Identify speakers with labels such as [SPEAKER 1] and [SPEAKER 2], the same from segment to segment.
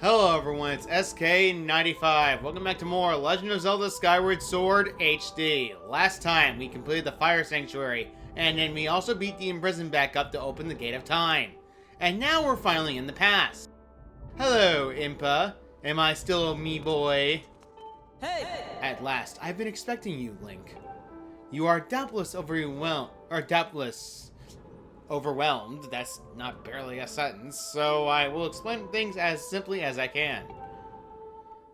[SPEAKER 1] Hello everyone, it's SK95. Welcome back to more Legend of Zelda Skyward Sword HD. Last time we completed the Fire Sanctuary, and then we also beat the imprisoned back up to open the Gate of Time. And now we're finally in the past. Hello, Impa. Am I still a me boy?
[SPEAKER 2] Hey!
[SPEAKER 1] At last, I've been expecting you, Link. You are doubtless overwhelmed. That's not barely a sentence, so I will explain things as simply as I can.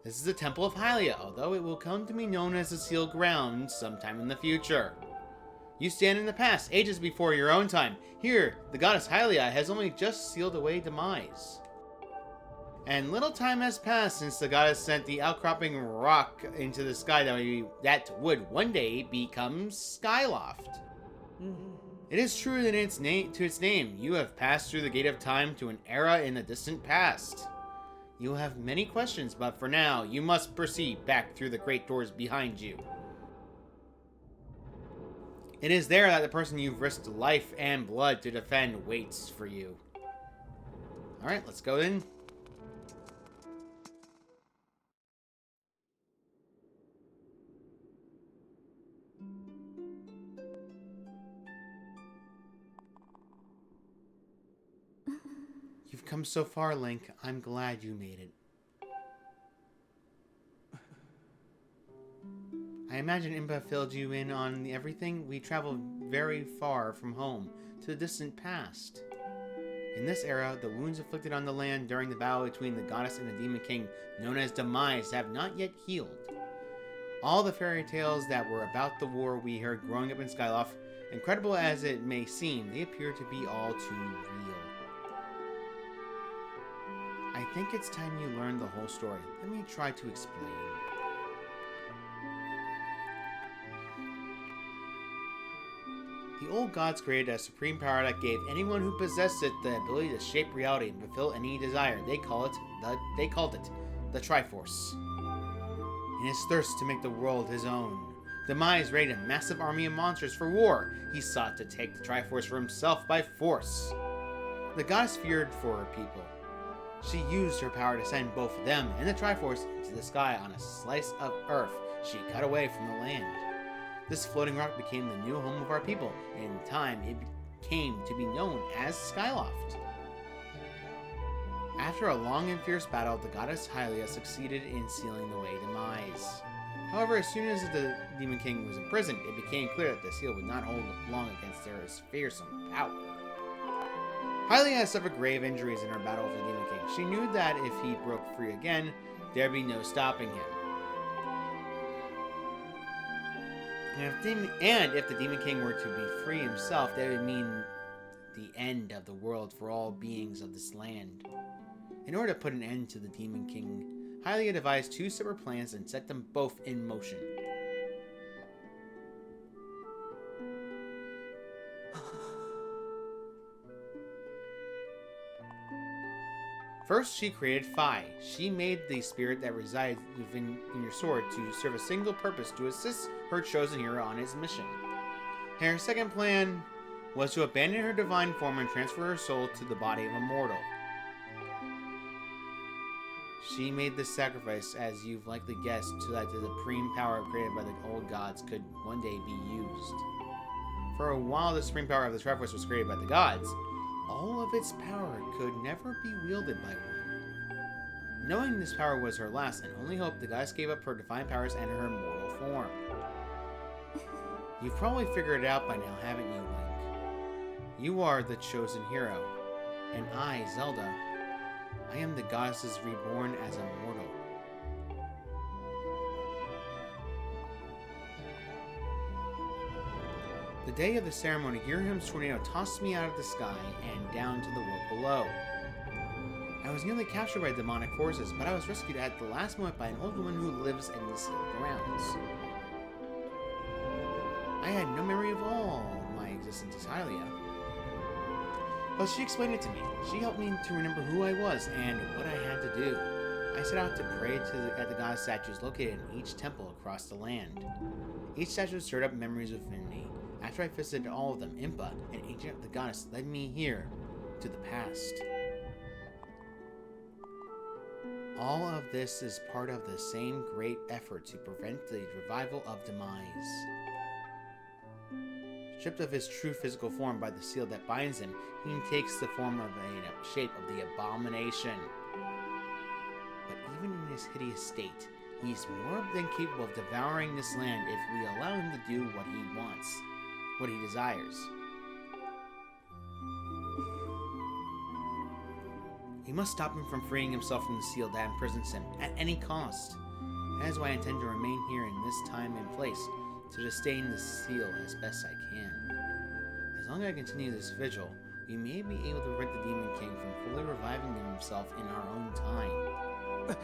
[SPEAKER 1] This is the Temple of Hylia, although it will come to be known as the Sealed Ground sometime in the future. You stand in the past, ages before your own time. Here, the goddess Hylia has only just sealed away demise. And little time has passed since the goddess sent the outcropping rock into the sky that would one day become Skyloft. It is true that to its name, you have passed through the Gate of Time to an era in the distant past. You will have many questions, but for now, you must proceed back through the great doors behind you. It is there that the person you've risked life and blood to defend waits for you. Alright, let's go in. You've come so far, Link. I'm glad you made it. I imagine Impa filled you in on everything. We traveled very far from home, to the distant past. In this era, the wounds inflicted on the land during the battle between the goddess and the demon king, known as Demise, have not yet healed. All the fairy tales that were about the war we heard growing up in Skyloft, incredible as it may seem, they appear to be all too real. I think it's time you learned the whole story. Let me try to explain. The old gods created a supreme power that gave anyone who possessed it the ability to shape reality and fulfill any desire. They called it the Triforce. In his thirst to make the world his own, Demise raided a massive army of monsters for war. He sought to take the Triforce for himself by force. The goddess feared for her people. She used her power to send both them and the Triforce into the sky on a slice of Earth she cut away from the land. This floating rock became the new home of our people, and in time it came to be known as Skyloft. After a long and fierce battle, the goddess Hylia succeeded in sealing away Demise. However, as soon as the Demon King was imprisoned, it became clear that the seal would not hold long against their fearsome power. Hylia has suffered grave injuries in her battle with the Demon King. She knew that if he broke free again, there'd be no stopping him. And if the Demon King were to be free himself, that would mean the end of the world for all beings of this land. In order to put an end to the Demon King, Hylia devised two separate plans and set them both in motion. First, she created Phi. She made the spirit that resides within your sword to serve a single purpose, to assist her chosen hero on his mission. And her second plan was to abandon her divine form and transfer her soul to the body of a mortal. She made this sacrifice, as you've likely guessed, so that the supreme power created by the old gods could one day be used. For a while, the supreme power of the Triforce was created by the gods. All of its power could never be wielded by one. Knowing this power was her last and only hope, the goddess gave up her divine powers and her mortal form. You've probably figured it out by now, haven't you, Link? You are the chosen hero, and I, Zelda, I am the goddesses reborn as a mortal. The day of the ceremony, Girham's tornado tossed me out of the sky and down to the world below. I was nearly captured by demonic forces, but I was rescued at the last moment by an old woman who lives in the sealed grounds. I had no memory of all my existence as Hylia, but she explained it to me. She helped me to remember who I was and what I had to do. I set out to pray at the goddess statues located in each temple across the land. Each statue stirred up memories within me. After I visited all of them, Impa, an agent of the goddess, led me here, to the past. All of this is part of the same great effort to prevent the revival of demise. Stripped of his true physical form by the seal that binds him, he takes the form of a shape of the abomination. But even in his hideous state, he's more than capable of devouring this land if we allow him to do what he wants, what he desires. We must stop him from freeing himself from the seal that imprisons him at any cost. That is why I intend to remain here in this time and place, to sustain the seal as best I can. As long as I continue this vigil, we may be able to prevent the Demon King from fully reviving himself in our own time.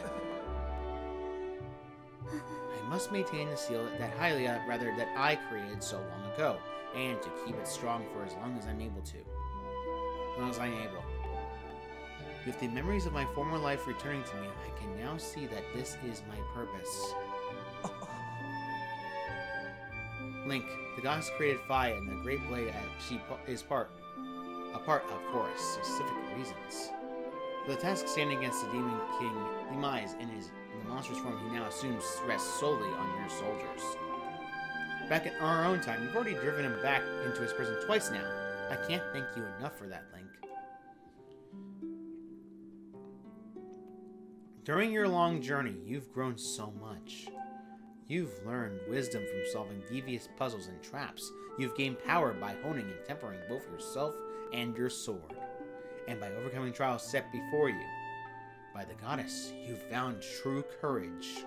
[SPEAKER 1] I must maintain the seal that that I created so long ago, and to keep it strong for as long as I'm able to. As long as I'm able. With the memories of my former life returning to me, I can now see that this is my purpose. Link, the goddess created Phi and the Great Blade as she is a part of for specific reasons. For the task standing against the Demon King demise in the monstrous form he now assumes rests solely on your soldiers. Back in our own time, you've already driven him back into his prison twice now. I can't thank you enough for that, Link. During your long journey, you've grown so much. You've learned wisdom from solving devious puzzles and traps. You've gained power by honing and tempering both yourself and your sword. And by overcoming trials set before you. By the goddess, you've found true courage.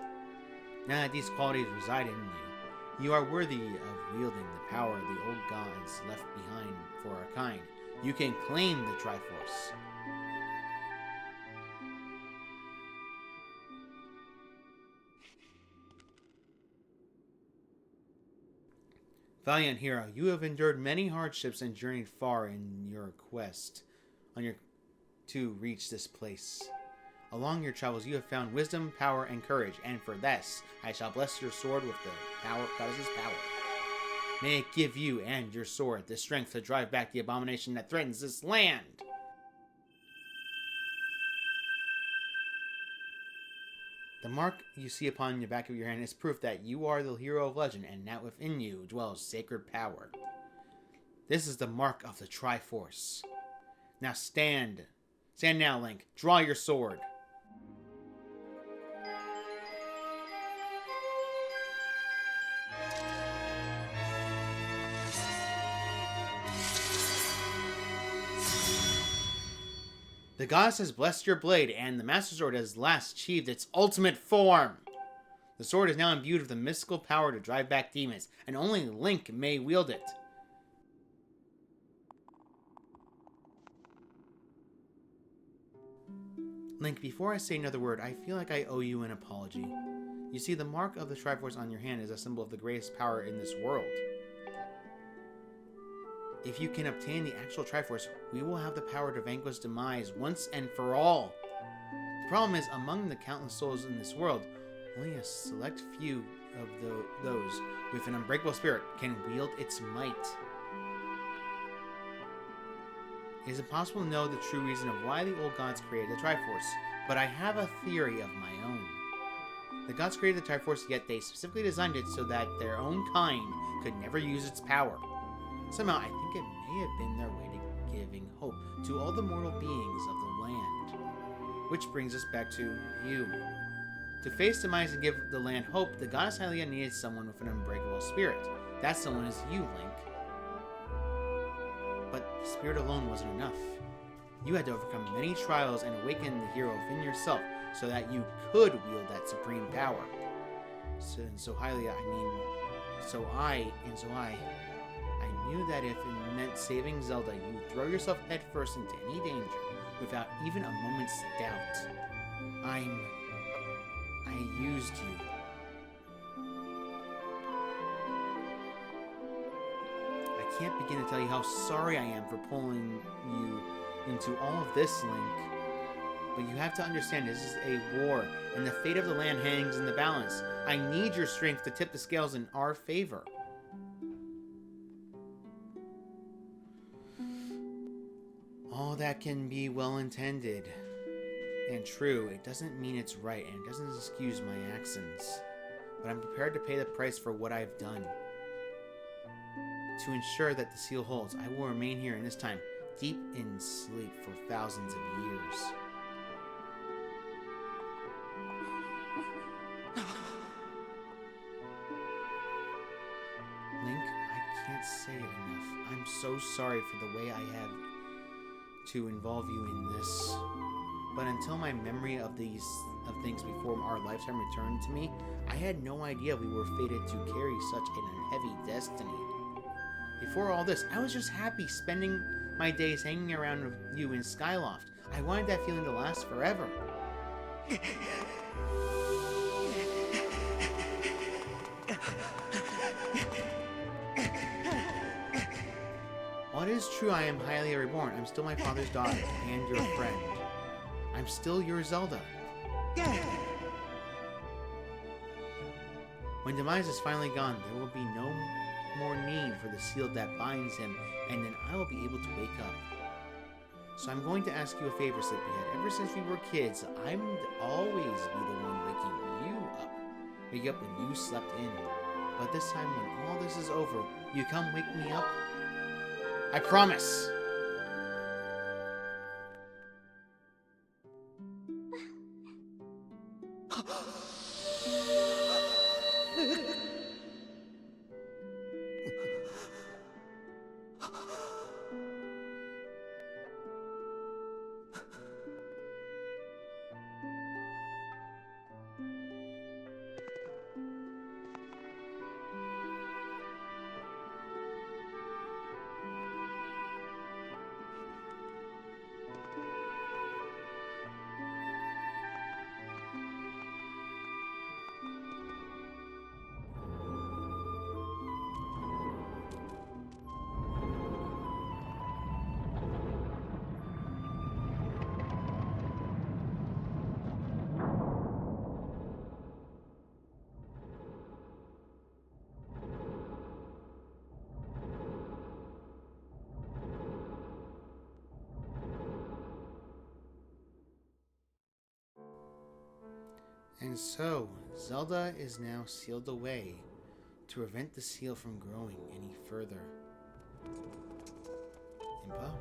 [SPEAKER 1] Now that these qualities reside in you, you are worthy of wielding the power the old gods left behind for our kind. You can claim the Triforce. Valiant hero, you have endured many hardships and journeyed far in your quest to reach this place. Along your travels, you have found wisdom, power, and courage, and for this, I shall bless your sword with the goddess's power. May it give you and your sword the strength to drive back the abomination that threatens this land. The mark you see upon the back of your hand is proof that you are the hero of legend and that within you dwells sacred power. This is the mark of the Triforce. Now stand. Stand now, Link. Draw your sword. The goddess has blessed your blade, and the Master Sword has last achieved its ultimate form. The sword is now imbued with the mystical power to drive back demons, and only Link may wield it. Link, before I say another word, I feel like I owe you an apology. You see, the mark of the Triforce on your hand is a symbol of the greatest power in this world. If you can obtain the actual Triforce, we will have the power to vanquish demise once and for all. The problem is, among the countless souls in this world, only a select few of those with an unbreakable spirit can wield its might. It is impossible to know the true reason of why the old gods created the Triforce, but I have a theory of my own. The gods created the Triforce, yet they specifically designed it so that their own kind could never use its power. Somehow, I think it may have been their way to giving hope to all the mortal beings of the land. Which brings us back to you. To face demise and give the land hope, the goddess Hylia needed someone with an unbreakable spirit. That someone is you, Link. But the spirit alone wasn't enough. You had to overcome many trials and awaken the hero within yourself so that you could wield that supreme power. I knew that if it meant saving Zelda, you would throw yourself headfirst into any danger without even a moment's doubt. I used you. I can't begin to tell you how sorry I am for pulling you into all of this, Link. But you have to understand, this is a war, and the fate of the land hangs in the balance. I need your strength to tip the scales in our favor. All that can be well intended. and true, it doesn't mean it's right, and it doesn't excuse my actions. But I'm prepared to pay the price for what I've done. To ensure that the seal holds, I will remain here in this time, deep in sleep for thousands of years. Link, I can't say it enough. I'm so sorry for the way I have to involve you in this. But until my memory of things before our lifetime returned to me, I had no idea we were fated to carry such an heavy destiny. Before all this, I was just happy spending my days hanging around with you in Skyloft. I wanted that feeling to last forever. While it is true I am Hylia reborn, I'm still my father's daughter and your friend. I'm still your Zelda. When Demise is finally gone, there will be no more need for the seal that binds him, and then I will be able to wake up. So I'm going to ask you a favor, Sleepyhead. Ever since we were kids, I'm always be the one waking you up. Wake up when you slept in. But this time, when all this is over, you come wake me up? I promise! And so, Zelda is now sealed away to prevent the seal from growing any further. Impa,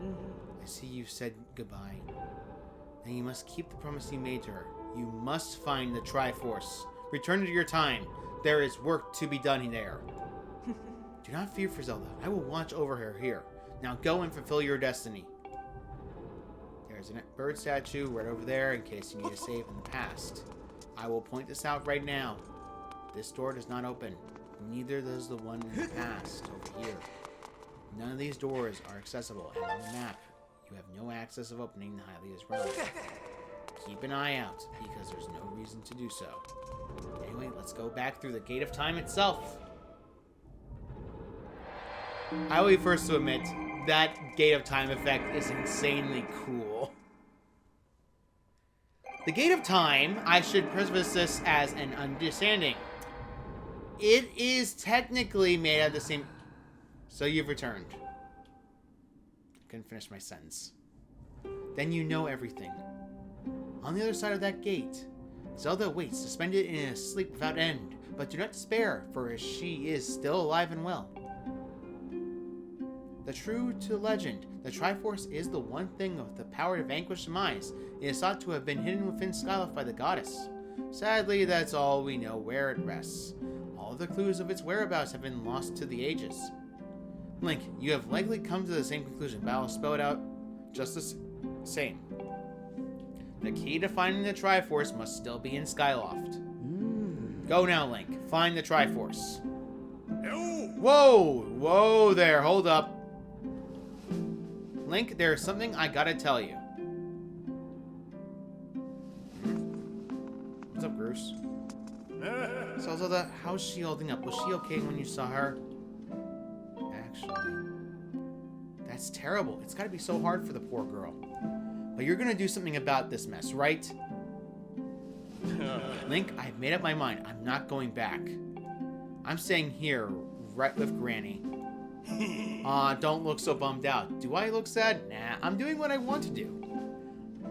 [SPEAKER 1] I see you've said goodbye. Then you must keep the promise you made to her. You must find the Triforce. Return to your time. There is work to be done there. Do not fear for Zelda. I will watch over her here. Now go and fulfill your destiny. There's a bird statue right over there in case you need a save in the past. I will point this out right now. This door does not open. Neither does the one in the past over here. None of these doors are accessible, and on the map, you have no access of opening the Hylia's realm. Keep an eye out, because there's no reason to do so. Anyway, let's go back through the Gate of Time itself. I will be first to admit, that Gate of Time effect is insanely cool. The Gate of Time, I should preface this as an understanding. It is technically made out of the same... So you've returned. Couldn't finish my sentence. Then you know everything. On the other side of that gate, Zelda waits, suspended in a sleep without end. But do not despair, for she is still alive and well. The true to legend, the Triforce is the one thing with the power to vanquish Demise. It is thought to have been hidden within Skyloft by the goddess. Sadly, that's all we know where it rests. All the clues of its whereabouts have been lost to the ages. Link, you have likely come to the same conclusion, but I'll spell it out just the same. The key to finding the Triforce must still be in Skyloft. Go now, Link. Find the Triforce. Whoa! Whoa there, hold up. Link, there's something I gotta tell you. What's up, Bruce? So, Zelda, how's she holding up? Was she okay when you saw her? Actually, that's terrible. It's gotta be so hard for the poor girl. But you're gonna do something about this mess, right? Link, I've made up my mind. I'm not going back. I'm staying here, right with Granny. Aw, don't look so bummed out. Do I look sad? Nah, I'm doing what I want to do.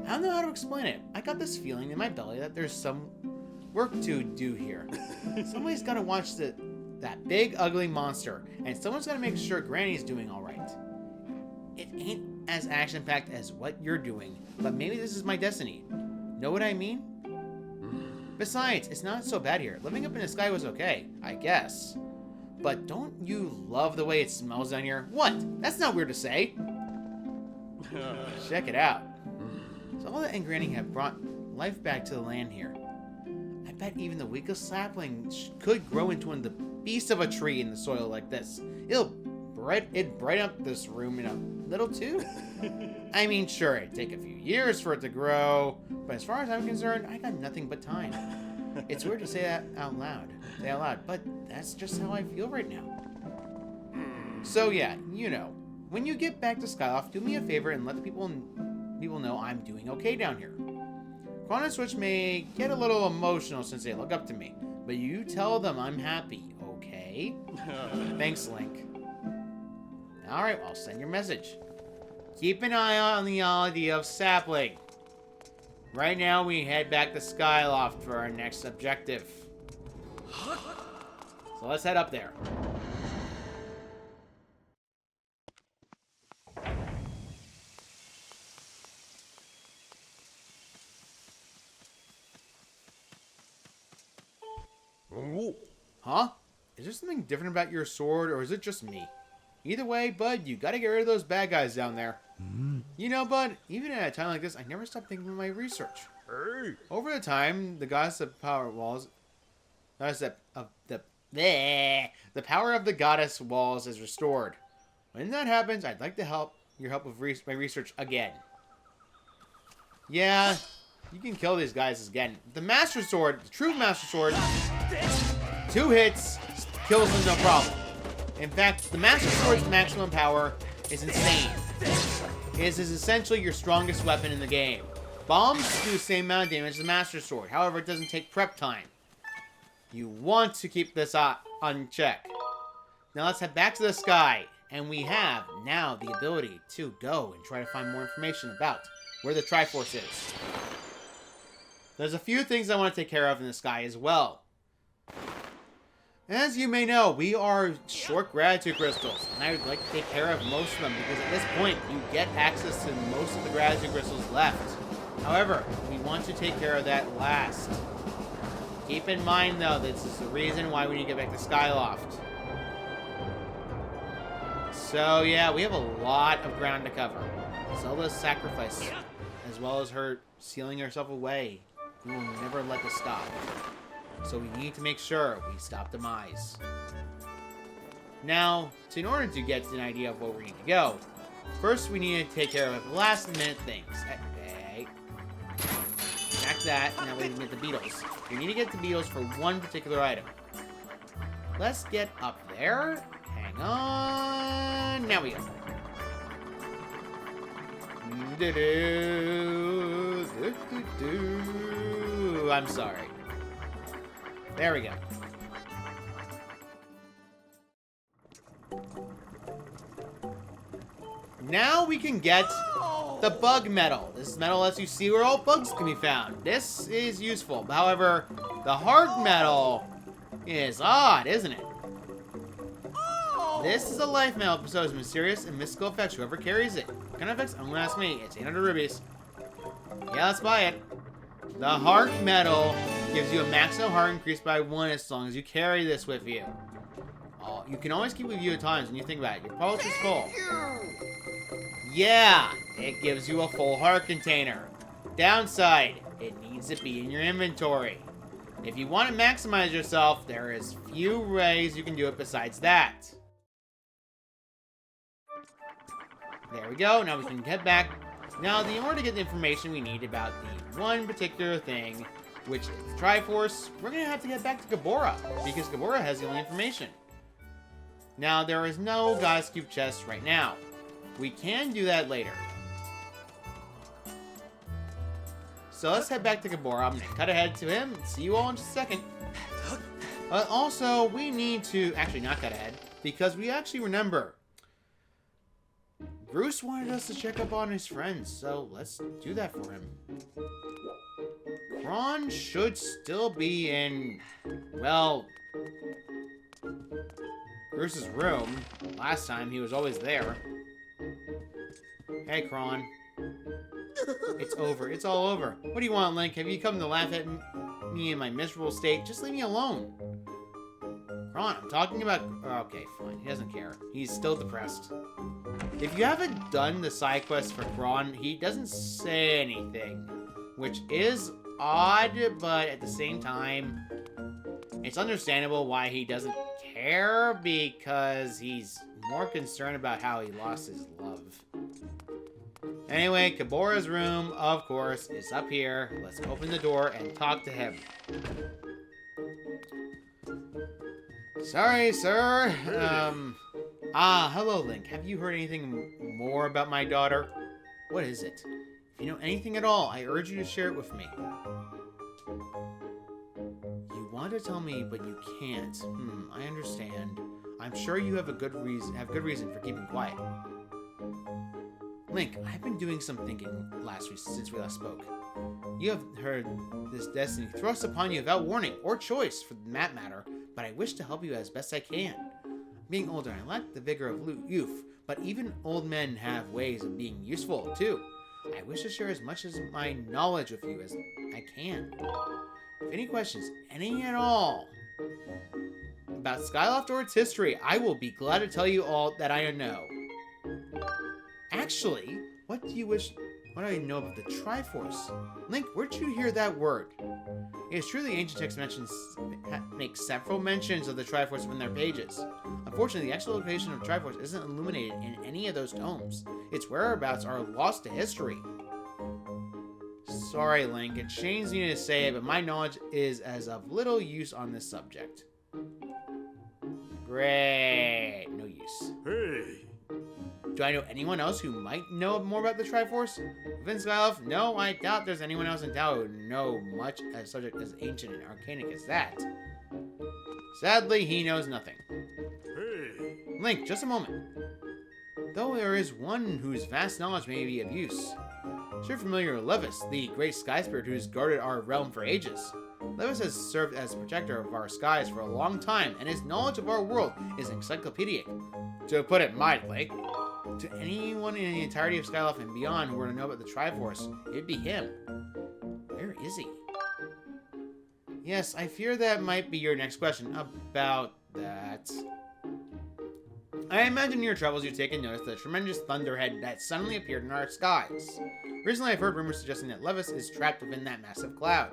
[SPEAKER 1] I don't know how to explain it. I got this feeling in my belly that there's some work to do here. Somebody's got to watch that big, ugly monster, and someone's got to make sure Granny's doing all right. It ain't as action-packed as what you're doing, but maybe this is my destiny. Know what I mean? Besides, it's not so bad here. Living up in the sky was okay, I guess. But don't you love the way it smells down here? What? That's not weird to say. Check it out. Zelda and Granny have brought life back to the land here. I bet even the weakest sapling could grow into one of the beasts of a tree in the soil like this. It'd brighten up this room in a little too. I mean, sure, it'd take a few years for it to grow, but as far as I'm concerned, I got nothing but time. It's weird to say that out loud, but that's just how I feel right now. So yeah, you know, when you get back to Skyloft, do me a favor and let the people know I'm doing okay down here. Quan and Switch may get a little emotional since they look up to me, but you tell them I'm happy, okay? Thanks, Link. Alright, I'll send your message. Keep an eye on the idea of sapling. Right now, we head back to Skyloft for our next objective. So let's head up there. Huh? Is there something different about your sword, or is it just me? Either way, Bud, you gotta get rid of those bad guys down there. You know, Bud, even at a time like this, I never stop thinking of my research. Over the time, the goddess of power walls... the power of the goddess walls is restored. When that happens, I'd like to your help with my research again. Yeah, you can kill these guys again. The Master Sword, the true Master Sword, 2 hits, kills them no problem. In fact, the Master Sword's maximum power is insane. It is essentially your strongest weapon in the game. Bombs do the same amount of damage as the Master Sword. However, it doesn't take prep time. You want to keep this on check. Now let's head back to the sky. And we have now the ability to go and try to find more information about where the Triforce is. There's a few things I want to take care of in the sky as well. As you may know, we are short gratitude crystals, and I would like to take care of most of them, because at this point, you get access to most of the gratitude crystals left. However, we want to take care of that last. Keep in mind, though, this is the reason why we need to get back to Skyloft. So, yeah, we have a lot of ground to cover. Zelda's sacrifice, as well as her sealing herself away. We will never let this stop. So we need to make sure we stop Demise. Now, in order to get an idea of where we need to go, first we need to take care of last-minute things. Okay. Back that, and that way we can get the beetles. We need to get the beetles for one particular item. Let's get up there. Hang on. Now we go. I'm sorry. There we go. Now we can get the bug metal. This metal lets you see where all bugs can be found. This is useful. However, the hard metal is odd, isn't it? This is a life metal, bestows mysterious and mystical effects whoever carries it. What kind of effects? Don't ask me. It's 800 rubies. Yeah, let's buy it. The heart metal gives you a maximum heart increase by 1 as long as you carry this with you. Oh, you can always keep with you at times when you think about it. Your pouch is full. Yeah, it gives you a full heart container. Downside, it needs to be in your inventory. If you want to maximize yourself, there is few ways you can do it besides that. There we go. Now we can head back. Now, in order to get the information we need about the one particular thing, which is the Triforce, we're going to have to get back to Gabora, because Gabora has the only information. Now, there is no Goddess Cube chest right now. We can do that later. So let's head back to Gabora. I'm going to cut ahead to him and see you all in just a second. But also, we need to... Actually, not cut ahead, because we actually remember... Bruce wanted us to check up on his friends, so let's do that for him. Ron should still be in, well, Bruce's room. Last time, he was always there. Hey, Kron. It's over. It's all over. What do you want, Link? Have you come to laugh at me in my miserable state? Just leave me alone. Kron, I'm talking about... Okay, fine. He doesn't care. He's still depressed. If you haven't done the side quest for Kron, he doesn't say anything. Which is odd, but at the same time, it's understandable why he doesn't care, because he's more concerned about how he lost his love. Anyway, Kabora's room, of course, is up here. Let's open the door and talk to him. Sorry, sir. Hello, Link. Have you heard anything more about my daughter? What is it? If you know anything at all, I urge you to share it with me. You want to tell me, but you can't. I understand. I'm sure you have good reason for keeping quiet. Link, I've been doing some thinking since we last spoke. You have heard this destiny thrust upon you without warning or choice, for that matter, but I wish to help you as best I can. Being older, I lack the vigor of youth, but even old men have ways of being useful, too. I wish to share as much as my knowledge with you as I can. If any questions, any at all, about Skyloft or its history, I will be glad to tell you all that I know. Actually, what do I know about the Triforce? Link, where'd you hear that word? It is true the ancient text make several mentions of the Triforce within their pages. Unfortunately, the actual location of the Triforce isn't illuminated in any of those tomes. Its whereabouts are lost to history. Sorry, Link, it shames me to say it, but my knowledge is as of little use on this subject. Great. No use.
[SPEAKER 2] Hey!
[SPEAKER 1] Do I know anyone else who might know more about the Triforce? Within Skyloft? No, I doubt there's anyone else in Tao who know much a subject as ancient and arcanic as that. Sadly, he knows nothing.
[SPEAKER 2] Hey!
[SPEAKER 1] Link, just a moment. Though there is one whose vast knowledge may be of use. You're familiar with Levis, the great sky spirit who's guarded our realm for ages. Levis has served as protector of our skies for a long time, and his knowledge of our world is encyclopedic. To put it mildly, to anyone in the entirety of Skyloft and beyond who were to know about the Triforce, it'd be him. Where is he? Yes, I fear that might be your next question about that. I imagine in your travels you've taken notice of the tremendous thunderhead that suddenly appeared in our skies. Recently I've heard rumors suggesting that Levis is trapped within that massive cloud.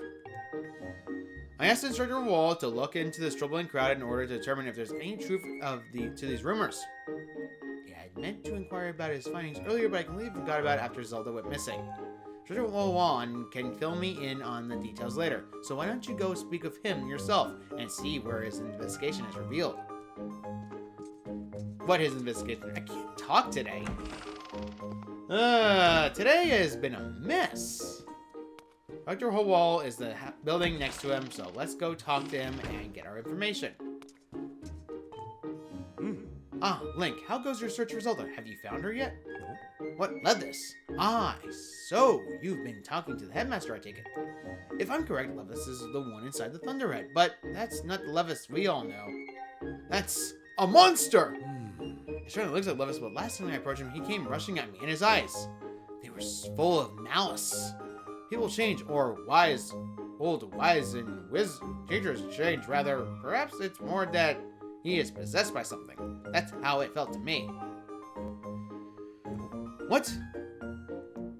[SPEAKER 1] I asked Instructor Wall to look into this troubling crowd in order to determine if there's any truth to these rumors. Yeah, I'd meant to inquire about his findings earlier, but I completely forgot about it after Zelda went missing. Instructor Wall can fill me in on the details later, so why don't you go speak with him yourself and see where his investigation has revealed. What his investigation? I can't talk today. Today has been a mess. Dr. Howell is the building next to him, so let's go talk to him and get our information. Link, how goes your search for Zelda? Have you found her yet? What led this? So you've been talking to the headmaster, I take it. If I'm correct, Levis is the one inside the Thunderhead, but that's not the Levis we all know. That's a monster! It certainly looks like Levis, but last time I approached him, he came rushing at me, and his eyes, they were full of malice. People change, or old wise and teachers change, rather. Perhaps it's more that he is possessed by something. That's how it felt to me. What?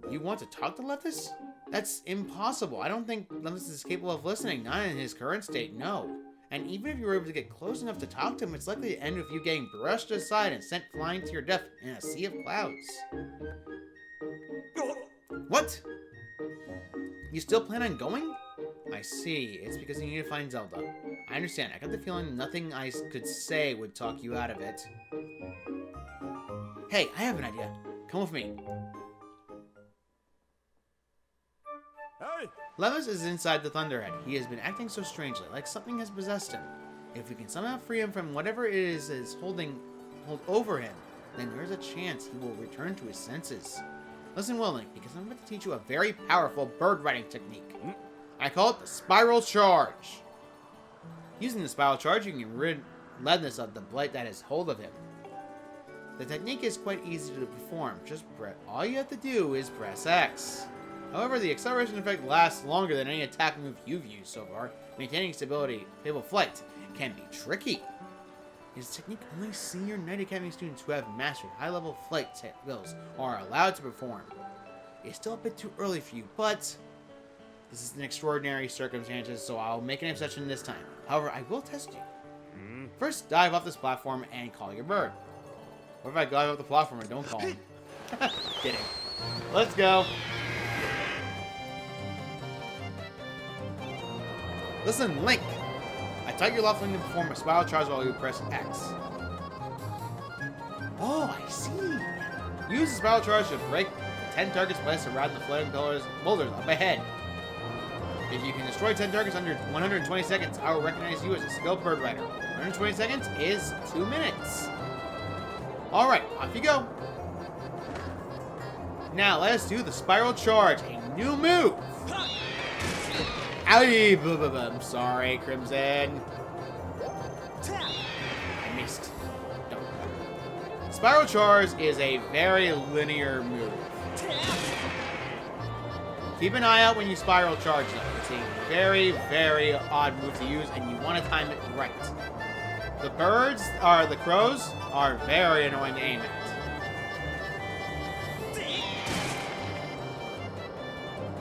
[SPEAKER 1] You want to talk to Levis? That's impossible. I don't think Levis is capable of listening, not in his current state, no. And even if you were able to get close enough to talk to him, it's likely to end with you getting brushed aside and sent flying to your death in a sea of clouds. What? You still plan on going? I see. It's because you need to find Zelda. I understand. I got the feeling nothing I could say would talk you out of it. Hey, I have an idea. Come with me.
[SPEAKER 2] Hey!
[SPEAKER 1] Levis is inside the Thunderhead. He has been acting so strangely, like something has possessed him. If we can somehow free him from whatever it is hold over him, then there's a chance he will return to his senses. Listen well, Link, because I'm going to teach you a very powerful bird riding technique. I call it the Spiral Charge. Using the Spiral Charge, you can rid Leibniz of the blight that has hold of him. The technique is quite easy to perform. All you have to do is press X. However, the acceleration effect lasts longer than any attack move you've used so far. Maintaining stability, stable flight, can be tricky. This technique only senior Knight Academy students who have mastered high-level flight skills are allowed to perform. It's still a bit too early for you, but this is an extraordinary circumstances, so I'll make an exception this time. However, I will test you. First, dive off this platform and call your bird. What if I dive off the platform and don't call him? Kidding. Let's go. Listen, Link. I taught your left wing to perform a spiral charge while you press X. Oh, I see. Use the spiral charge to break the 10 targets placed around the floating boulders up ahead. If you can destroy 10 targets under 120 seconds, I will recognize you as a skilled bird rider. 120 seconds is 2 minutes. Alright, off you go. Now, let us do the Spiral Charge, a new move. Owie, I'm sorry, Crimson. I missed. Don't. Spiral Charge is a very linear move. Keep an eye out when you Spiral Charge, though. It's a very, very odd move to use, and you want to time it right. The crows are very annoying to aim at.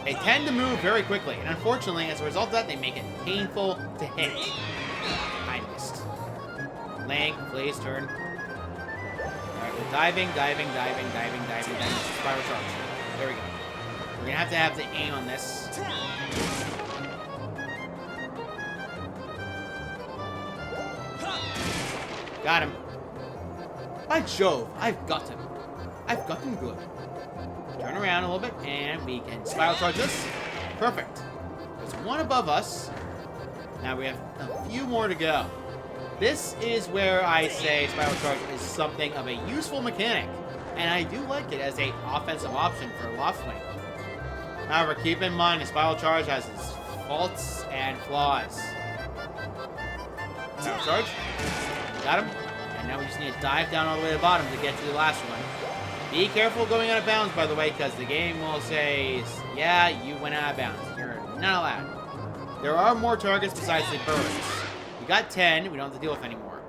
[SPEAKER 1] They tend to move very quickly, and unfortunately, as a result of that, they make it painful to hit. I missed. Link, please turn. Alright, we're diving. Spiral Charge. There we go. We're gonna have to aim on this. Got him. By Jove, I've got him. I've got him good. Turn around a little bit, and we can Spiral Charge this. Perfect. There's one above us. Now we have a few more to go. This is where I say Spiral Charge is something of a useful mechanic, and I do like it as an offensive option for Loftwing. However, keep in mind the Spiral Charge has its faults and flaws. Spiral Charge. Got him. And now we just need to dive down all the way to the bottom to get to the last one. Be careful going out of bounds, by the way, because the game will say, yeah, you went out of bounds. You're not allowed. There are more targets besides the birds. We got 10. We don't have to deal with any more.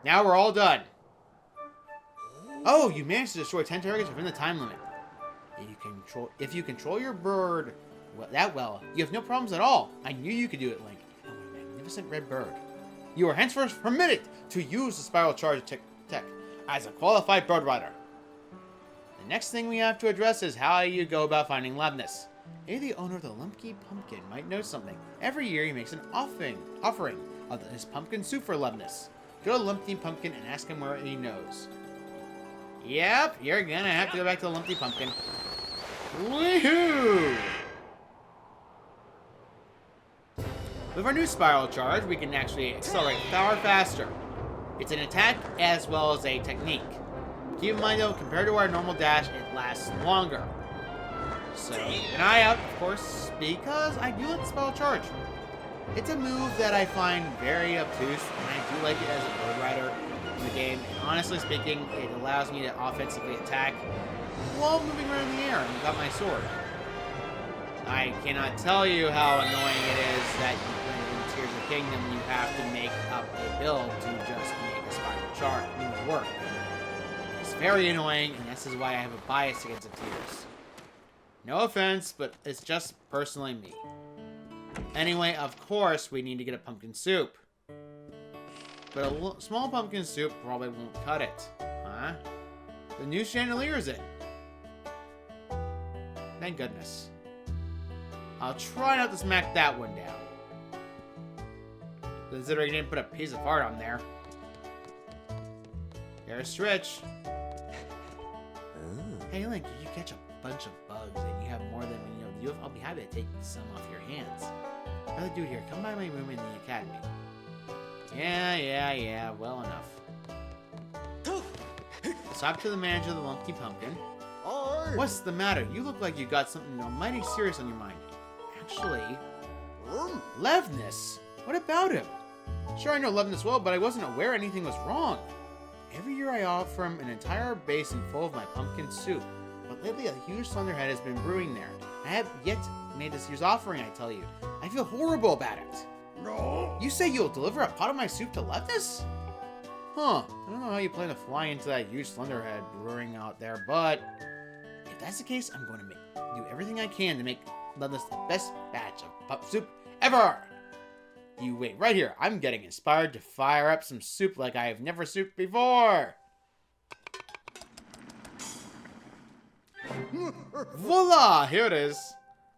[SPEAKER 1] Now we're all done. Oh, you managed to destroy 10 targets within the time limit. If you control your bird that well, you have no problems at all. I knew you could do it, Link. Oh, what a magnificent red bird. You are henceforth permitted to use the Spiral Charge tech as a qualified bird rider. The next thing we have to address is how you go about finding Leibniz. Maybe the owner of the Lumpy Pumpkin might know something. Every year he makes an offering of his pumpkin soup for Leibniz. Go to Lumpy Pumpkin and ask him where he knows. Yep, you're gonna have to go back to the Lumpy Pumpkin. Woohoo! With our new Spiral Charge, we can actually accelerate far faster. It's an attack as well as a technique. Keep in mind though, compared to our normal dash, it lasts longer. So keep an eye out, of course, because I do like the Spiral Charge. It's a move that I find very obtuse, and I do like it as a bird rider in the game. And honestly speaking, it allows me to offensively attack while moving around in the air and got my sword. I cannot tell you how annoying it is that in Tears of the Kingdom you have to make up a build to just make a Spiral Charge move work. It's very annoying, and this is why I have a bias against the Tears. No offense, but it's just personally me. Anyway, of course, we need to get a pumpkin soup. But a small pumpkin soup probably won't cut it. Huh? The new chandelier is in. Thank goodness. I'll try not to smack that one down. Considering I didn't put a piece of art on there. There's Stretch. Hey Link, did you catch a bunch of bugs and you have more than you have? I'll be happy to take some off your hands. Another dude here, come by my room in the academy. Yeah, well enough. Let's talk to the manager of the Lumpy Pumpkin.
[SPEAKER 2] Aye.
[SPEAKER 1] What's the matter? You look like you got something mighty serious on your mind. Actually, Levness. What about him? Sure, I know Levness well, but I wasn't aware anything was wrong. Every year I offer him an entire basin full of my pumpkin soup, but lately a huge thunderhead has been brewing there. I have yet made this year's offering, I tell you. I feel horrible about it.
[SPEAKER 2] No.
[SPEAKER 1] You say you'll deliver a pot of my soup to Levness? Huh, I don't know how you plan to fly into that huge thunderhead brewing out there, but if that's the case, I'm going to do everything I can to make Levness the best batch of pup soup ever. You wait right here. I'm getting inspired to fire up some soup like I have never souped before. Voila! Here it is.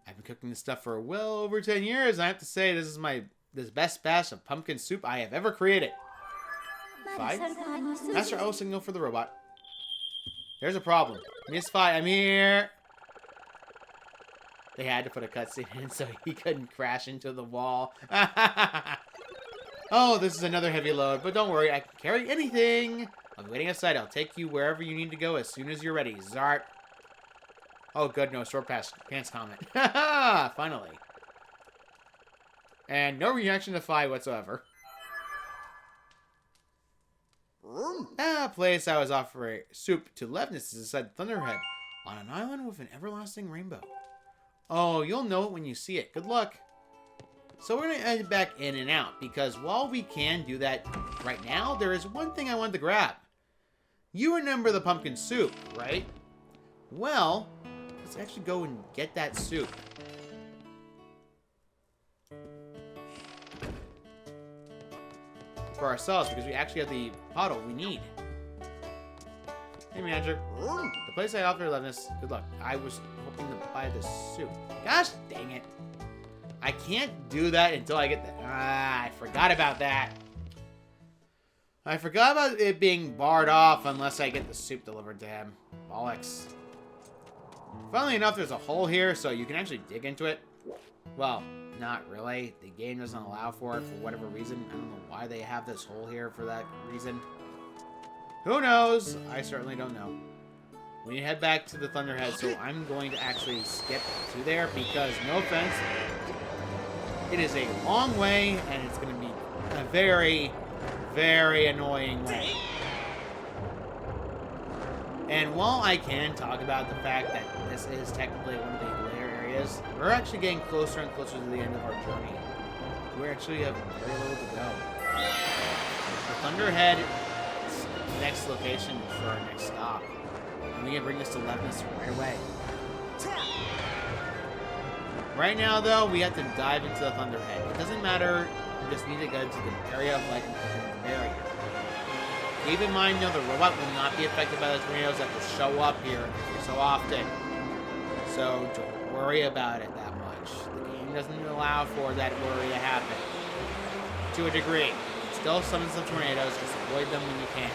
[SPEAKER 1] I've been cooking this stuff for well over 10 years. I have to say, this is the best batch of pumpkin soup I have ever created. 5. Master, I will signal for the robot. There's a problem. Miss Fi, I'm here. They had to put a cutscene in so he couldn't crash into the wall. Oh, this is another heavy load, but don't worry, I can carry anything. I'll be waiting outside. I'll take you wherever you need to go as soon as you're ready, Zart. Oh, good, no short pants comment. Finally. And no reaction to Fi whatsoever. That place I was offering soup to Levness is inside Thunderhead, on an island with an everlasting rainbow. Oh, you'll know it when you see it. Good luck. So we're going to head back in and out, because while we can do that right now, there is one thing I wanted to grab. You remember the pumpkin soup, right? Well, let's actually go and get that soup. For ourselves, because we actually have the bottle we need. Hey, manager. The place I offered Levness. Good luck. I was hoping to buy the soup. Gosh dang it. I can't do that until I get the... I forgot about that. I forgot about it being barred off unless I get the soup delivered to him. Bollocks. Funnily enough, there's a hole here, so you can actually dig into it. Well, not really. The game doesn't allow for it for whatever reason. I don't know why they have this hole here for that reason. Who knows? I certainly don't know. We need to head back to the Thunderhead, so I'm going to actually skip to there because, no offense, it is a long way, and it's going to be a very, very annoying way. And while I can talk about the fact that this is technically one of the later areas, we're actually getting closer and closer to the end of our journey. We actually have very little to go. The Thunderhead is the next location for our next stop. And we can bring this to Levness right away. Right now, though, we have to dive into the Thunderhead. It doesn't matter, we just need to go to the area of light and barrier. Keep in mind, though, the robot will not be affected by the tornadoes that will show up here so often. So don't worry about it that much. The game doesn't allow for that worry to happen. To a degree. Still summons some tornadoes, just avoid them when you can.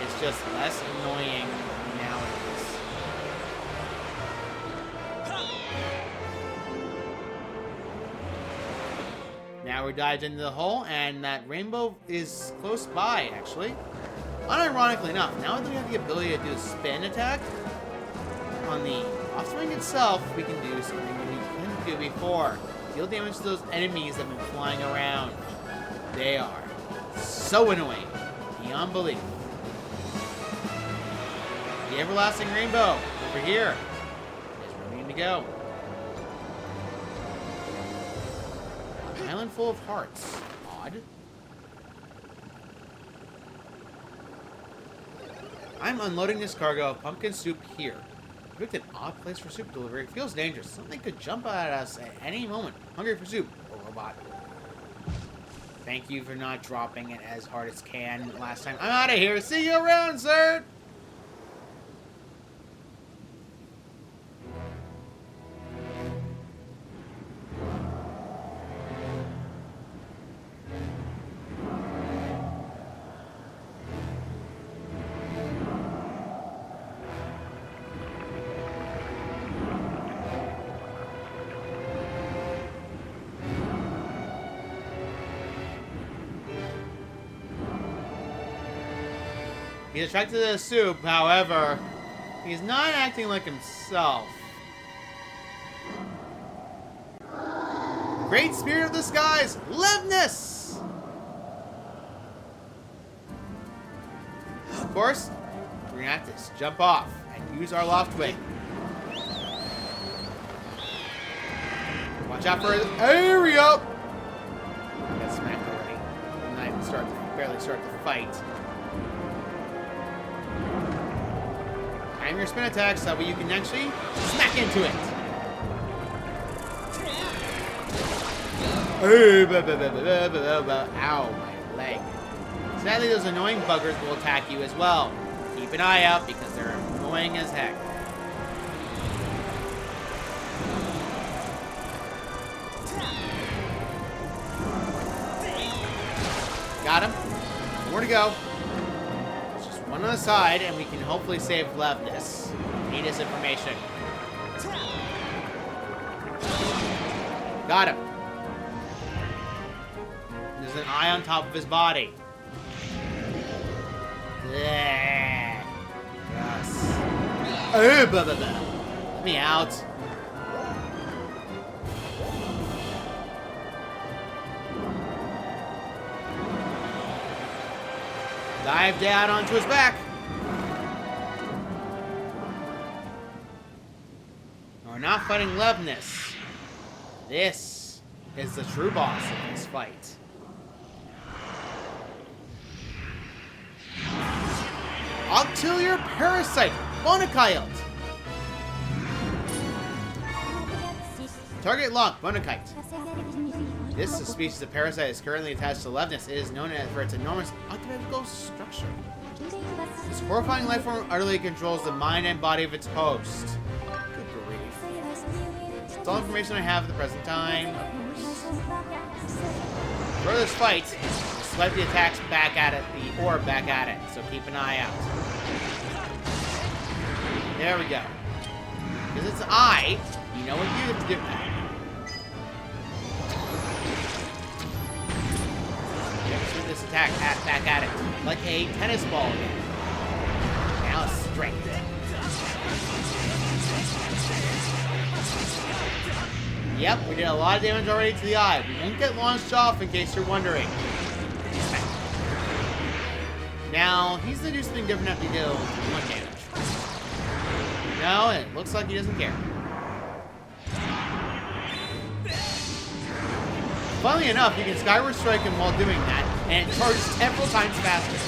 [SPEAKER 1] It's just less annoying nowadays. Now we're dived into the hole, and that rainbow is close by, actually. Unironically enough, now that we have the ability to do a spin attack, on the offswing itself, we can do something we couldn't do before. Deal damage to those enemies that have been flying around. They are so annoying. Beyond belief. The everlasting rainbow, over here, is where we need to go. An island full of hearts. Odd. I'm unloading this cargo of pumpkin soup here. We picked an odd place for soup delivery. It feels dangerous. Something could jump at us at any moment. Hungry for soup, robot. Thank you for not dropping it as hard as can last time. I'm out of here. See you around, sir. He's attracted to the soup, however, he's not acting like himself. Great Spirit of the Skies, Levness! Of course, we're gonna have to jump off and use our loft wing. Watch out for it. Here we go! Got smacked already. And I barely start the fight. Time your spin attack so that way you can actually smack into it. Ow, my leg. Sadly, those annoying buggers will attack you as well. Keep an eye out because they're annoying as heck. Got him. More to go. There's just one on the side, and we can hopefully save Levness. Need his information. Got him. There's an eye on top of his body. Yes. Let me out. Dive down onto his back. We're not fighting Levness. This is the true boss of this fight. Octiliar Parasite, Bonakite. Target locked, Bonakite. This species of parasite is currently attached to Levness. It is known for its enormous octagonal structure. This horrifying life form utterly controls the mind and body of its host. Good grief. That's all information I have at the present time. For this fight, swipe the attacks back at it, the orb back at it, so keep an eye out. There we go. Because it's eye, you know what you have to do now. Shoot this attack back at it, like a tennis ball again. Now strength. Yep, we did a lot of damage already to the eye. We won't get launched off in case you're wondering. Now, he's gonna do something different after he deals 1 damage. No, it looks like he doesn't care. Funnily enough, you can Skyward Strike him while doing that, and it charges several times faster.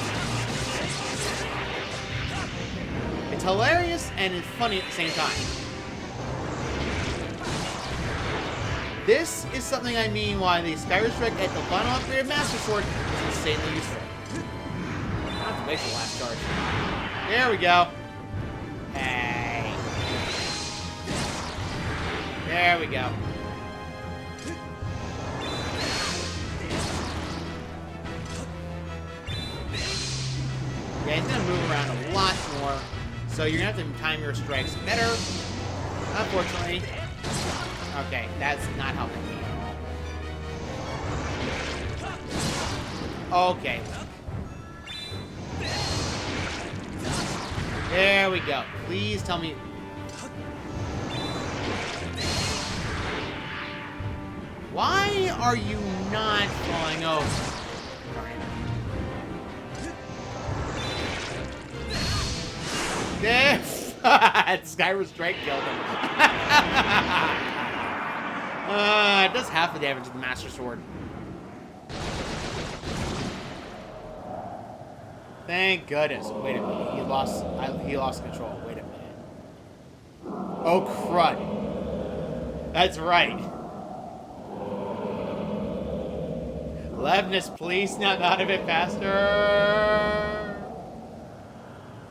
[SPEAKER 1] It's hilarious and it's funny at the same time. This is something I mean why the Skyward Strike at the final upgrade of Master Sword is insanely useful. I don't have to wait for the last charge. There we go. Hey. There we go. Yeah, he's gonna move around a lot more, so you're gonna have to time your strikes better. Unfortunately. Okay, that's not helping me at all. Okay. There we go. Please tell me. Why are you not falling over? There. Skyward Strike killed him. It does half the damage of the Master Sword. Thank goodness. Wait a minute. He lost control. Wait a minute. Oh crud. That's right. Levness, please snap out of it faster.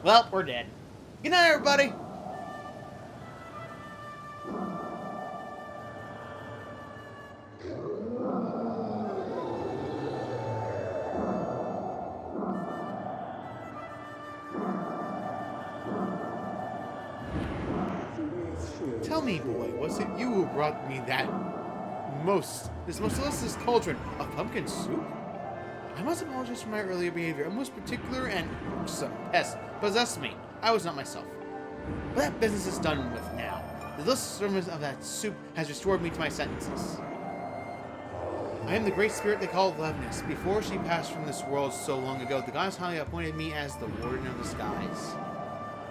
[SPEAKER 1] Well, we're dead. Good night, everybody. Tell me, boy, was it you who brought me this most delicious cauldron of pumpkin soup? I must apologize for my earlier behavior. A most particular and some pest possessed me. I was not myself. But that business is done with now. The delicious sermons of that soup has restored me to my senses. I am the great spirit they call Loveness. Before she passed from this world so long ago, the goddess Hylia appointed me as the warden of the skies.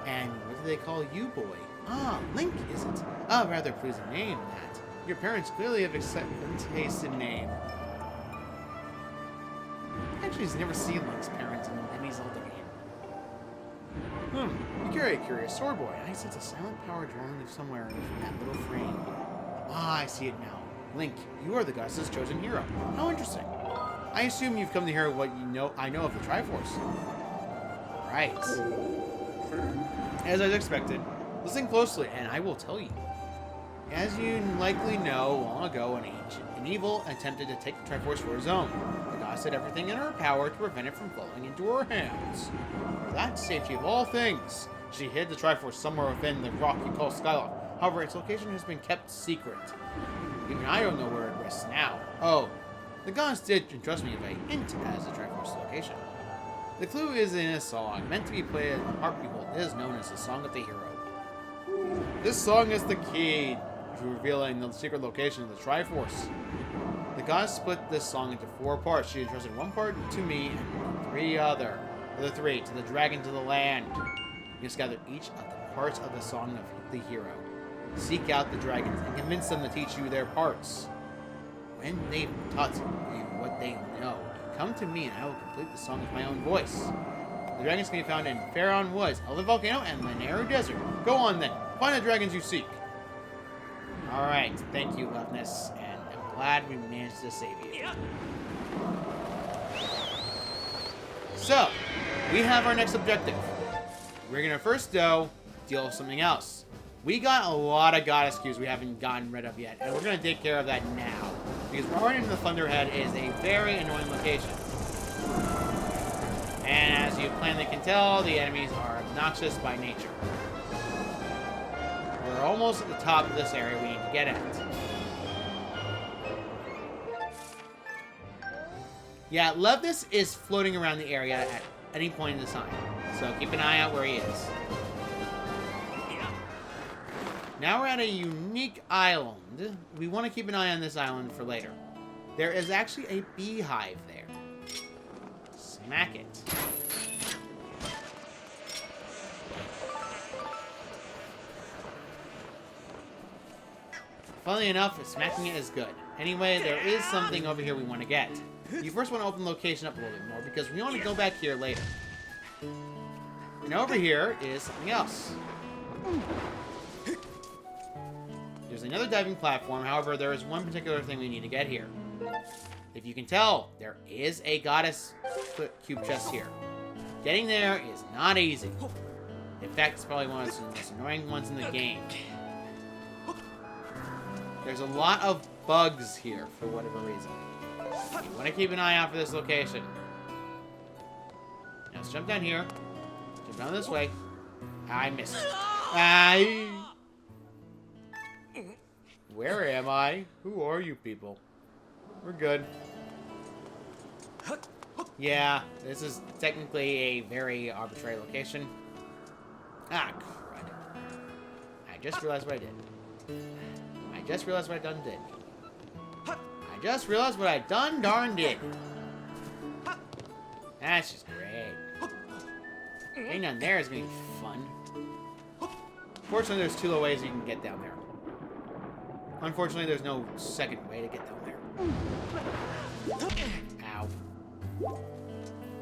[SPEAKER 1] And what do they call you, boy? Ah, Link, is it? A rather pleasing name, that. Your parents clearly have a taste in name. Actually, he's never seen Link's parents in any Zelda game. You carry a curious sword, boy. I sense a silent power dwelling somewhere in that little frame. Ah, I see it now. Link, you are the goddess's chosen hero. How interesting. I assume you've come to hear what I know of the Triforce. Right. As I expected. Listen closely, and I will tell you. As you likely know, long ago, an evil attempted to take the Triforce for his own. The goddess did everything in her power to prevent it from falling into her hands. For that safety of all things, she hid the Triforce somewhere within the rock you call Skyward. However, its location has been kept secret. Even I don't know where it rests now. Oh, the goddess did entrust me with a hint as the Triforce location. The clue is in a song, meant to be played at the harp behold. It is known as the Song of the Hero. This song is the key to revealing the secret location of the Triforce. The goddess split this song into 4 parts. She entrusted 1 part to me and 3 other. The 3 to the dragon to the land. You must gather each of the parts of the Song of the Hero. Seek out the dragons and convince them to teach you their parts. When they've taught you what they know, come to me and I will complete the song with my own voice. The dragons can be found in Faron Woods, Elven Volcano, and Lanero Desert. Go on then, find the dragons you seek. Alright, thank you, Loveness, and I'm glad we managed to save you. So, we have our next objective. We're gonna first, though, deal with something else. We got a lot of goddess cues we haven't gotten rid of yet, and we're going to take care of that now. Because Roaring into the Thunderhead is a very annoying location. And as you plainly can tell, the enemies are obnoxious by nature. We're almost at the top of this area we need to get at. Yeah, Loveness is floating around the area at any point in the time. So keep an eye out where he is. Now we're at a unique island. We want to keep an eye on this island for later. There is actually a beehive there. Smack it. Funnily enough, smacking it is good. Anyway, there is something over here we want to get. You first want to open the location up a little bit more because we want to go back here later. And over here is something else. There's another diving platform, however, there is one particular thing we need to get here. If you can tell, there is a goddess cube chest here. Getting there is not easy. In fact, it's probably one of the most annoying ones in the game. There's a lot of bugs here, for whatever reason. You want to keep an eye out for this location. Now let's jump down here. Jump down this way. I missed it. Where am I? Who are you people? We're good. Yeah, this is technically a very arbitrary location. Ah, crud. I just realized what I did. I just realized what I done did. I just realized what I done darn did. That's just great. Getting down there is going to be fun. Fortunately, there's 2 ways you can get down there. Unfortunately, there's no second way to get down there. Ow.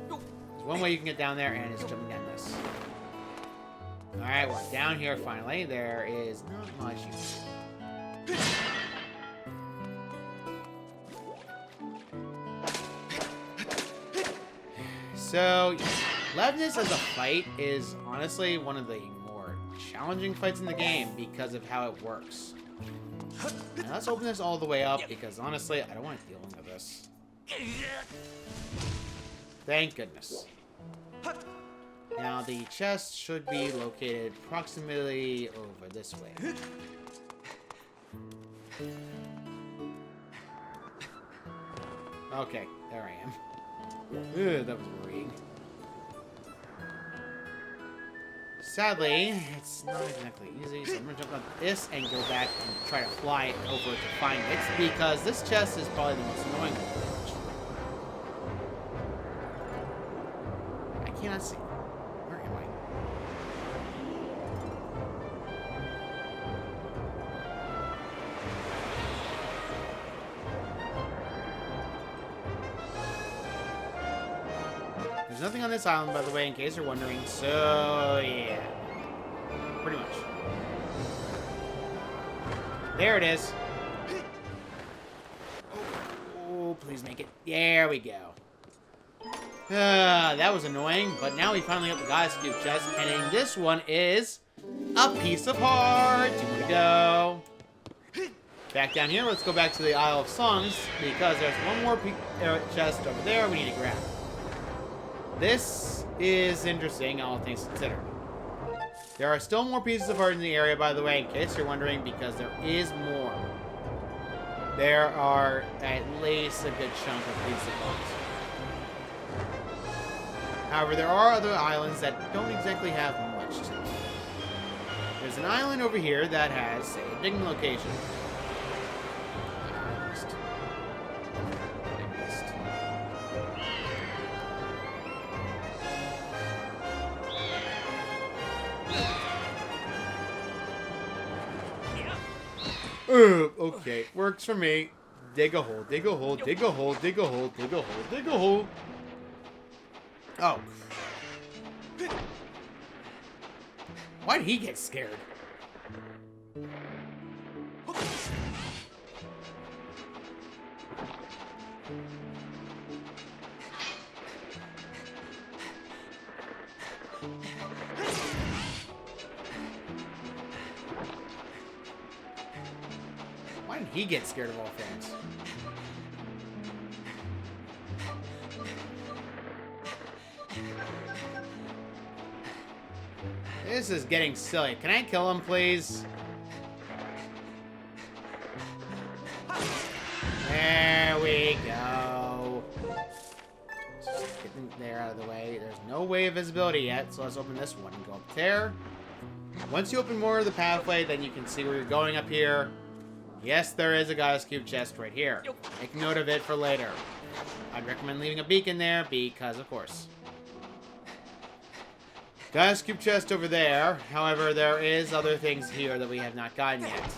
[SPEAKER 1] There's one way you can get down there, and it's jumping down this. Alright, we're down here finally. There is not much you can do. So, Loveness as a fight is honestly one of the more challenging fights in the game because of how it works. Now let's open this all the way up because honestly, I don't want to deal with this. Thank goodness. Now the chest should be located approximately over this way. Okay, there I am. Ugh, that was worrying. Sadly, it's not exactly easy, so I'm gonna jump on this and go back and try to fly it over to find it, because this chest is probably the most annoying one. I cannot see. Where am I? There's nothing on this island, by the way, in case you're wondering. So, yeah. Pretty much. There it is. Oh, please make it. There we go. That was annoying, but now we finally got the Guy's Cube chest, and in this one is a piece of heart. Here we go. Back down here, let's go back to the Isle of Songs, because there's one more chest over there we need to grab. This is interesting, all things considered. There are still more pieces of heart in the area, by the way, in case you're wondering, because there is more. There are at least a good chunk of pieces of heart. However, there are other islands that don't exactly have much to them. There's an island over here that has, say, a digging location. I missed. Okay, works for me. Dig a hole, dig a hole, dig a hole, dig a hole, dig a hole, dig a hole. Oh. Why did he get scared? Why did he get scared of all things? This is getting silly. Can I kill him, please? There we go. Just get them there out of the way. There's no way of visibility yet, so let's open this one and go up there. Once you open more of the pathway, then you can see where you're going up here. Yes, there is a Guy's Cube chest right here. Make note of it for later. I'd recommend leaving a beacon there because, of course. Guy's Cube chest over there. However, there is other things here that we have not gotten yet.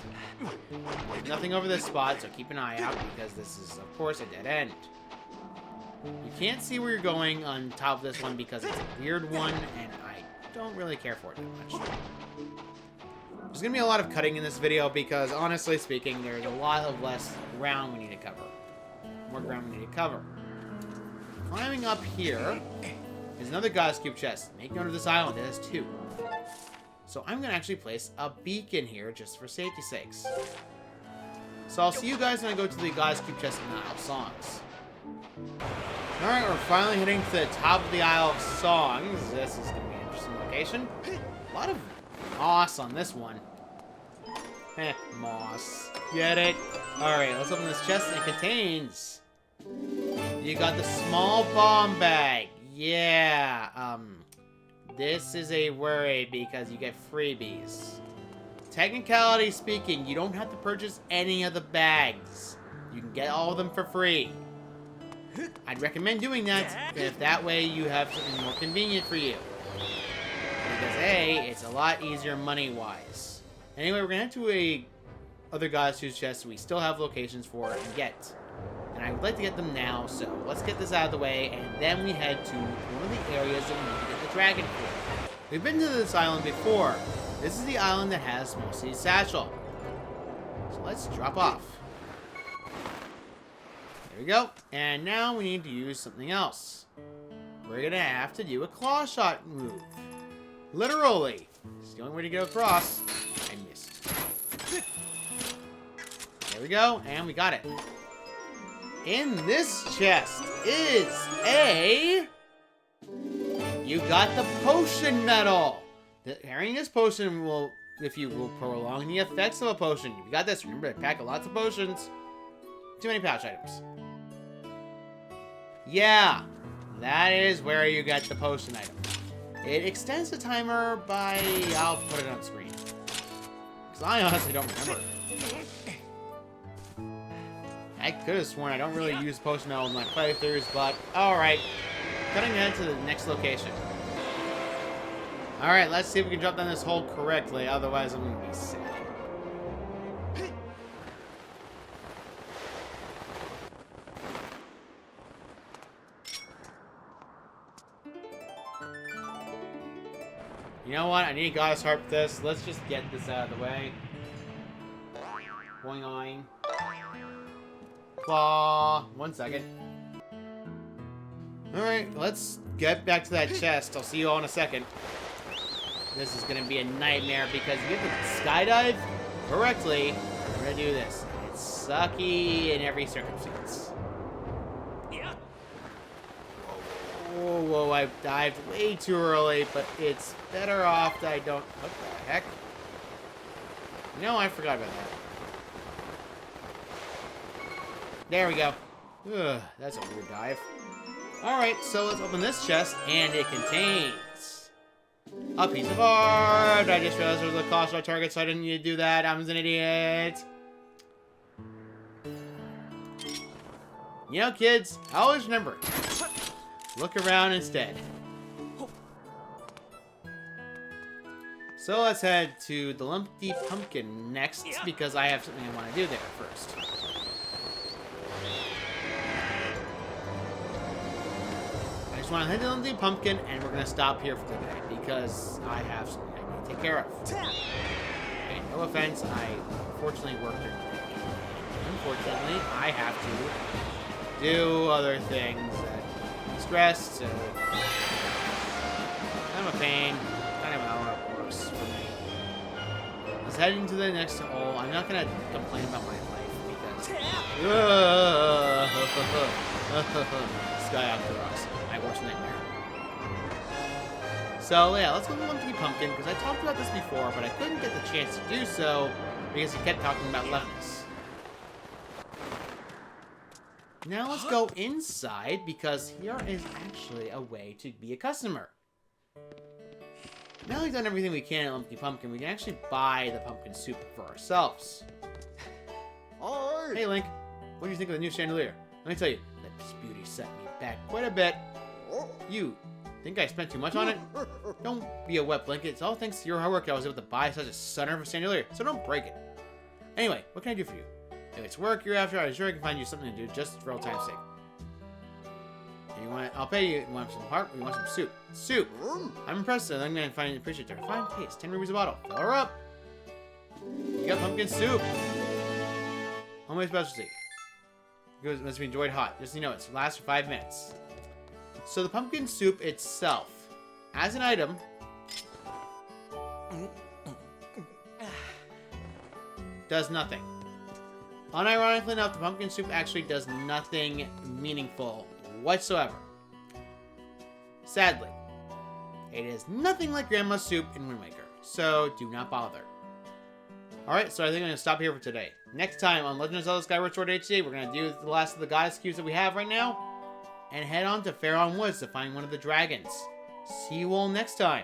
[SPEAKER 1] There's nothing over this spot, so keep an eye out because this is, of course, a dead end. You can't see where you're going on top of this one because it's a weird one, and I don't really care for it that much. There's going to be a lot of cutting in this video because, honestly speaking, there's a lot of less ground we need to cover. More ground we need to cover. Climbing up here is another Guy's Cube chest. Make note of this island. It has two. So I'm going to actually place a beacon here just for safety's sakes. So I'll see you guys when I go to the Guy's Cube chest in the Isle of Songs. Alright, we're finally heading to the top of the Isle of Songs. This is going to be an interesting location. A lot of moss on this one. Moss. Get it? Alright, let's open this chest. It contains... You got the small bomb bag. Yeah, this is a worry because you get freebies. Technicality speaking, you don't have to purchase any of the bags. You can get all of them for free. I'd recommend doing that if that way you have something more convenient for you. Because A, it's a lot easier money-wise. Anyway, we're gonna head to a other Guy's Cube chest we still have locations for and get. And I would like to get them now, so let's get this out of the way, and then we head to one of the areas that we need to get the dragon for. We've been to this island before. This is the island that has Mosey's satchel. So let's drop off. There we go. And now we need to use something else. We're gonna have to do a claw shot move. Literally. It's the only way to get across. I missed. There we go, and we got it. In this chest is a... You got the potion medal. Carrying this potion will, if you will, prolong the effects of a potion. You got this. Remember to pack lots of potions. Too many pouch items. Yeah. that is where you get the potion item. It extends the timer by... I'll put it on screen. Because I honestly don't remember. I could have sworn I don't really use potion medal in my playthroughs, but alright. Cutting ahead to the next location. Alright, let's see if we can jump down this hole correctly, otherwise I'm going to be sad. You know what? I need Goddess Harp for this. Let's just get this out of the way. Boing oing. Claw. 1 second. Alright, let's get back to that chest. I'll see you all in a second. This is going to be a nightmare because you get to skydive correctly. We're going to do this. It's sucky in every circumstance. Whoa, whoa, I dived way too early, but it's better off that I don't... What the heck? No, I forgot about that. There we go. Ugh, that's a weird dive. Alright, so let's open this chest, and it contains... a piece of art! I just realized there was a cost on target, so I didn't need to do that. I'm an idiot. You know, kids, I always remember... look around instead. So let's head to the Lumpy Pumpkin next, because I have something I want to do there first. I just want to head to the Lumpy Pumpkin, and we're going to stop here for today, because I have something I need to take care of. Okay, no offense, I unfortunately work during the day. Unfortunately, I have to do other things that stressed, so kind of a pain. Kind of how it works for me. Let's head into the next hole. I'm not gonna complain about my life because Sky After Rocks, my worst nightmare. So yeah, let's go to the Lumpy Pumpkin because I talked about this before, but I couldn't get the chance to do so because he kept talking about leftness. Now let's go inside, because here is actually a way to be a customer. Now we've done everything we can at Lumpy Pumpkin, we can actually buy the pumpkin soup for ourselves. Hey Link, what do you think of the new chandelier? Let me tell you, that beauty set me back quite a bit. You think I spent too much on it? Don't be a wet blanket, it's all thanks to your hard work I was able to buy such a stunner of a chandelier, so don't break it. Anyway, what can I do for you? If it's work you're after, I'm sure I can find you something to do just for old time's sake. And you want? I'll pay you. You want some heart? Or you want some soup? Soup. I'm impressed. I'm gonna find it appreciative. Fine taste. 10 rupees a bottle. Fill her up. You got pumpkin soup. Homemade specialty. It must be enjoyed hot. Just so you know, it lasts for 5 minutes. So the pumpkin soup itself, as an item, does nothing. Unironically enough, the pumpkin soup actually does nothing meaningful whatsoever. Sadly, it is nothing like Grandma's soup in Wind Waker, so do not bother. Alright, so I think I'm going to stop here for today. Next time on Legend of Zelda Skyward Sword HD, we're going to do the last of the goddess cubes that we have right now, and head on to Faron Woods to find one of the dragons. See you all next time.